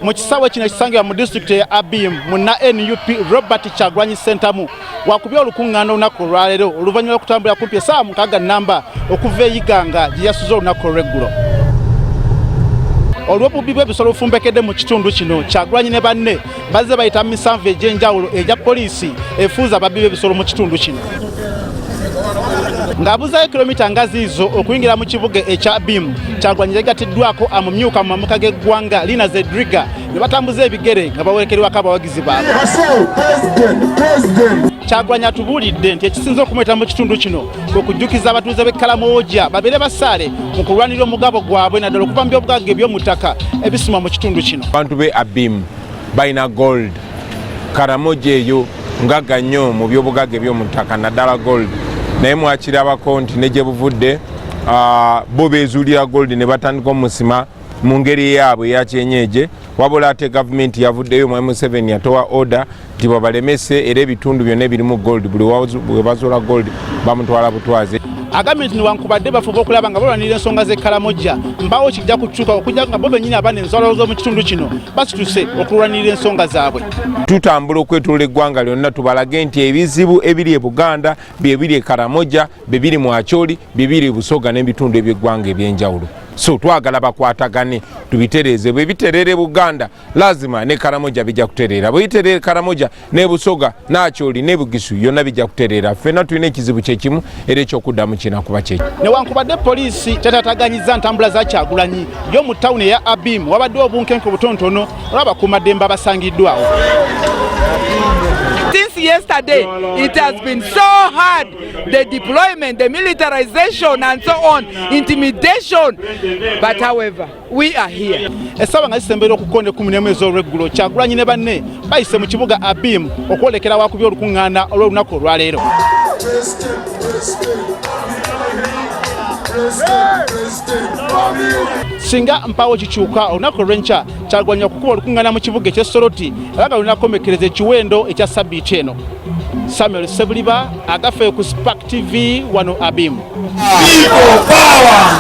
Mu kisaawe kino ekisangibwa mu disitulikiti ya Abim munna NUP Robert Kyagulanyi Ssentamu wakubye olukungaana olunaku olwaleero oluvannyuma lw'okutambulira kumpi essaawa 6 okuva eyiganga gye yasuze olunaku olw'eggulo. Olw'obubbi bw'ebisolo obufumbekedde mu kitundu kino, Kyagulanyi ne banne bazze bayita misanvu egy'enjawulo egya poliisi efuuza ababbi b'ebisolo mu kitundu kino. Ng'abuzayo kilomita nga ziizo okuyingira mu kibuga ekya Abim, Kyagulanyi yeegatiddwako amumyuka mu mamuka g'eggwanga Lina Zedriga ne batambuza ebigere nga bawerekerwako abawagizi baabwe. Kyagulanyi atubuulidde nti ekisinza okumweta mu kitundu kino kwe kujjukiza abatuuze b'e Karamoja babeere basaale mu kulwanirira omugabo gwabwe naddala okuva mu by'obugagga eby'omu ttaka ebisimwa mu kitundu kino. Bantu be Abim balina gold. Karamoja eyo ngagga nnyo mu by'obugagga eby'omu ttaka naddala gold. Naye mwakirabako nti ne gye buvudde bo beezuulira gold ne batandika omusima mu ngeri yaabwe eya kyenyeje, wabula ate gavumenti yavuddeyo mu Museveni yatowa order nti babalemese era ebitundu byonna ebirimu gold buli bwe bazuula gold bamutwala butwaze. Agambye nti newankubadde bafuba okulaba nga balwanirira ensonga z'e Karamoja mbaawo kijja kukyuka okujja nga bo bennyini abaana enzalo z'omu kitundu kino basituse okulwanirira ensonga zaabwe. Tutambula okwetulula eggwanga lyonna tubalage nti ebizibu ebiri e Buganda bye biri e Karamoja, bye biri mu Acholi, bye biri e Busoga n'ebitundu eby'eggwanga eby'enjawulo. So twagala bakwatagane tubitereeze, bwe biterere Buganda lazima ne Karamoja bijja kutereera, bwe biterere Karamoja ne Busoga n'Acholi ne Bugisu yonna bijja kutereera. Ffenna tulina ekizibu kyekimu era ekyokuddamu kina kuba kye. Newankubadde poliisi tetataganyiza ntambula za Kyagulanyi yo mu ttawuni eya Abim wabadde obunkenke butonotono olw'abakuumaddembe abasangiddwawo. Since yesterday, it has been so hard. The deployment, the militarization, and so on, intimidation. But however, we are here. Essaawa nga zisembera okukonda 11 ez'olweggulo, Kyagulanyi ne banne bayise mu kibuga Abim okwolekera wakubya olukungaana olw'olunaku olwaleero. Singa mpaawo kikyuka olunaku olw'enkya, Kyagulanyi okukuba olukungaana mu kibuga eky'Essoroti era nga lunakomekkereza ekiwendo ekya sabbiiti eno. Samuel Sebuliba agaffe ku Spark TV wano Abim.